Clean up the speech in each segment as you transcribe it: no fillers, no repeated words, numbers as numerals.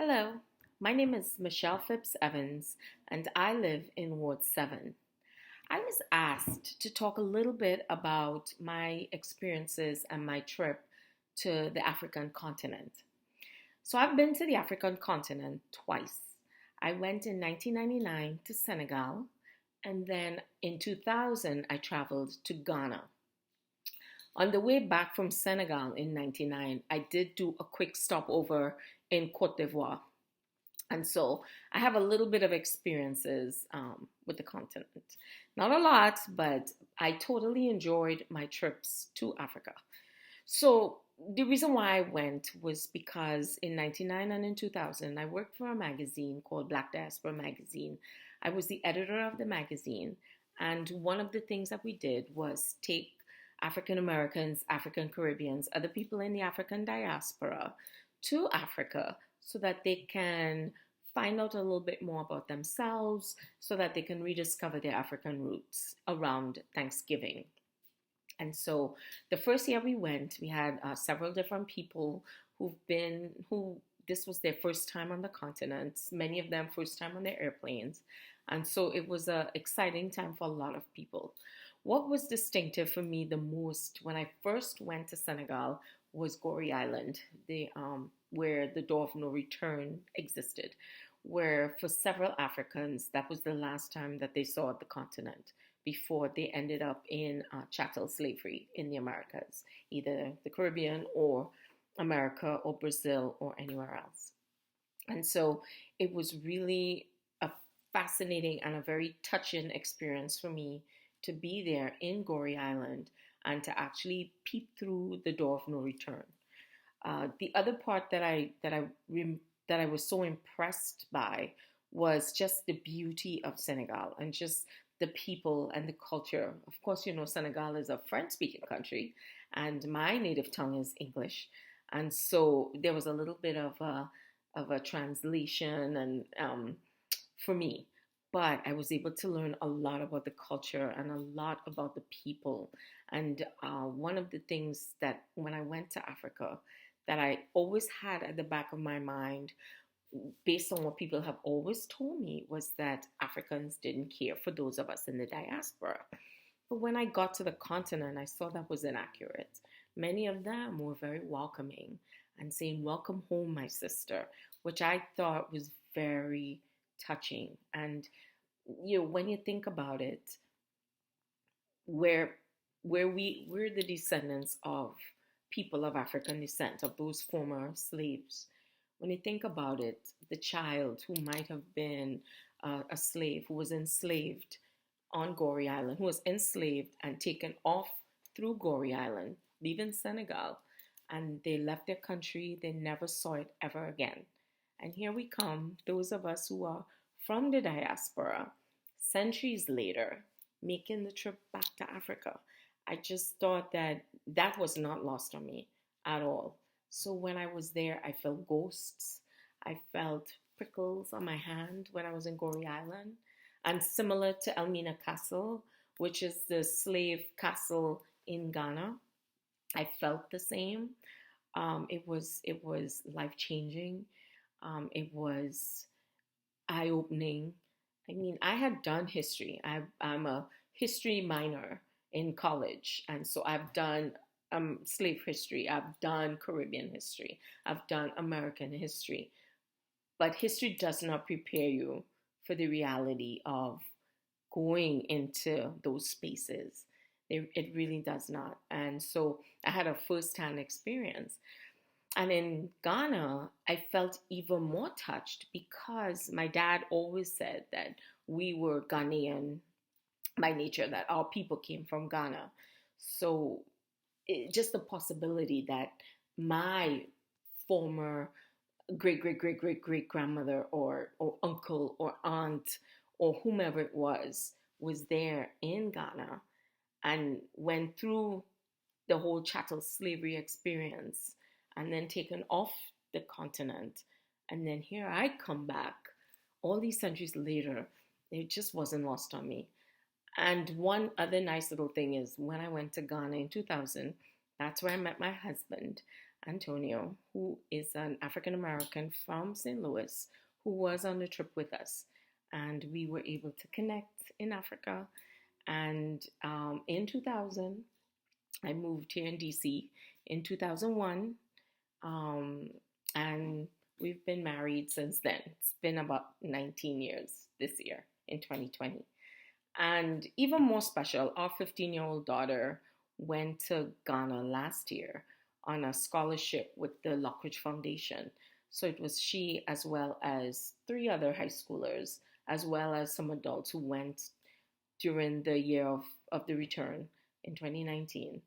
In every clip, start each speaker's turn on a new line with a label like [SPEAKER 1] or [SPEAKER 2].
[SPEAKER 1] Hello, my name is Michelle Phipps-Evans, and I live in Ward 7. I was asked to talk a little bit about my experiences and my trip to the African continent. So, I've been to the African continent twice. I went in 1999 to Senegal, and then in 2000, I traveled to Ghana. On the way back from Senegal in 99, I did do a quick stopover in Cote d'Ivoire. And so I have a little bit of experiences with the continent. Not a lot, but I totally enjoyed my trips to Africa. So the reason why I went was because in 99 and in 2000, I worked for a magazine called Black Diaspora Magazine. I was the editor of the magazine. And one of the things that we did was take African Americans, African Caribbeans, other people in the African diaspora to Africa so that they can find out a little bit more about themselves, so that they can rediscover their African roots around Thanksgiving. And so the first year we went, we had several different people who this was their first time on the continent, many of them first time on their airplanes. And so it was an exciting time for a lot of people. What was distinctive for me the most when I first went to Senegal was Gorée Island, where the door of no return existed, where for several Africans, that was the last time that they saw the continent before they ended up in chattel slavery in the Americas, either the Caribbean or America or Brazil or anywhere else. And so it was really a fascinating and a very touching experience for me to be there in Gorée Island and to actually peep through the door of no return. The other part that I was so impressed by was just the beauty of Senegal and just the people and the culture. Of course, you know, Senegal is a French-speaking country, and my native tongue is English, and so there was a little bit of a translation and for me. But I was able to learn a lot about the culture and a lot about the people. And one of the things that when I went to Africa, that I always had at the back of my mind, based on what people have always told me, was that Africans didn't care for those of us in the diaspora. But when I got to the continent, I saw that was inaccurate. Many of them were very welcoming and saying, "Welcome home, my sister," which I thought was very touching. And you know, when you think about it, where we're the descendants of people of African descent, of those former slaves. When you think about it, the child who might have been a slave, who was enslaved on Gorée Island, who was enslaved and taken off through Gorée Island, leaving Senegal, and they left their country, they never saw it ever again. And here we come, those of us who are from the diaspora, centuries later, making the trip back to Africa. I just thought that that was not lost on me at all. So when I was there, I felt ghosts. I felt prickles on my hand when I was in Gorée Island. And similar to Elmina Castle, which is the slave castle in Ghana, I felt the same. It was life changing. It was eye opening. I mean, I had done history. I'm a history minor in college, and so I've done slave history. I've done Caribbean history. I've done American history. But history does not prepare you for the reality of going into those spaces. It really does not. And so I had a first-hand experience. And in Ghana, I felt even more touched because my dad always said that we were Ghanaian by nature, that our people came from Ghana. So just the possibility that my former great, great, great, great, great grandmother or uncle or aunt or whomever it was there in Ghana and went through the whole chattel slavery experience and then taken off the continent. And then here I come back all these centuries later. It just wasn't lost on me. And one other nice little thing is when I went to Ghana in 2000, that's where I met my husband. Antonio, who is an African American from St. Louis, who was on the trip with us. And we were able to connect in Africa. And in 2000, I moved here in DC in 2001. Um, and we've been married since then. It's been about 19 years this year in 2020. And even more special, our 15-year-old daughter went to Ghana last year on a scholarship with the Lockridge Foundation. So it was she, as well as three other high schoolers, as well as some adults who went during the year of the return in 2019.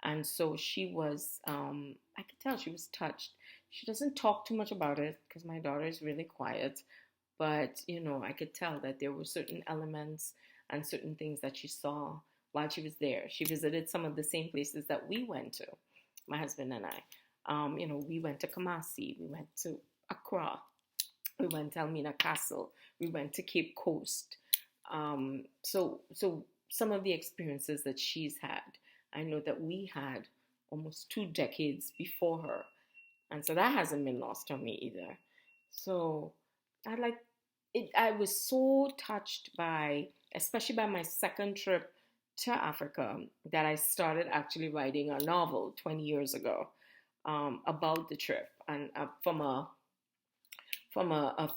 [SPEAKER 1] And so she was, I could tell she was touched. She doesn't talk too much about it because my daughter is really quiet. But, I could tell that there were certain elements and certain things that she saw while she was there. She visited some of the same places that we went to, my husband and I. We went to Kumasi, we went to Accra, we went to Elmina Castle, we went to Cape Coast. So some of the experiences that she's had, I know that we had almost 2 decades before her. And so that hasn't been lost on me either. So I like it. I was so touched by, especially by my second trip to Africa, that I started actually writing a novel 20 years ago about the trip, and from a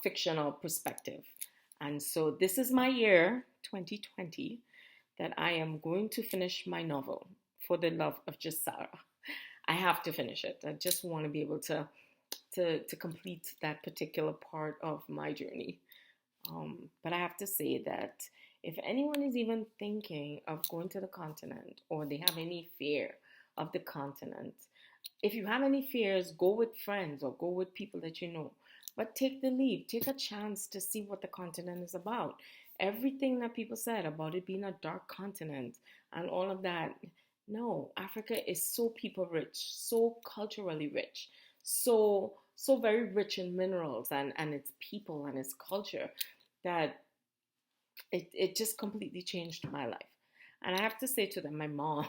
[SPEAKER 1] fictional perspective. And so this is my year, 2020, that I am going to finish my novel, For the Love of Just Sarah. I have to finish it. I just want to be able to complete that particular part of my journey. But I have to say that if anyone is even thinking of going to the continent, or they have any fear of the continent, if you have any fears, go with friends or go with people that you know. But take the leap, take a chance to see what the continent is about. Everything that people said about it being a dark continent and all of that, no, Africa is so people rich, so culturally rich, so very rich in minerals and its people and its culture, that it just completely changed my life. And I have to say to them, my mom,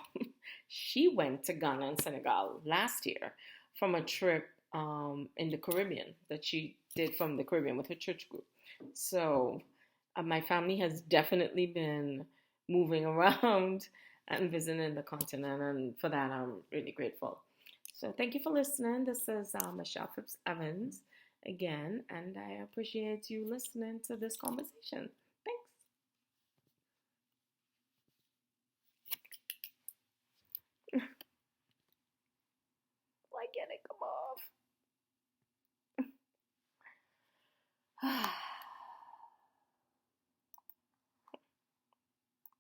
[SPEAKER 1] she went to Ghana and Senegal last year from a trip in the Caribbean that she did from the Caribbean with her church group. So my family has definitely been moving around and visiting the continent, and for that I'm really grateful. So thank you for listening. This is Michelle Phipps-Evans again, and I appreciate you listening to this conversation.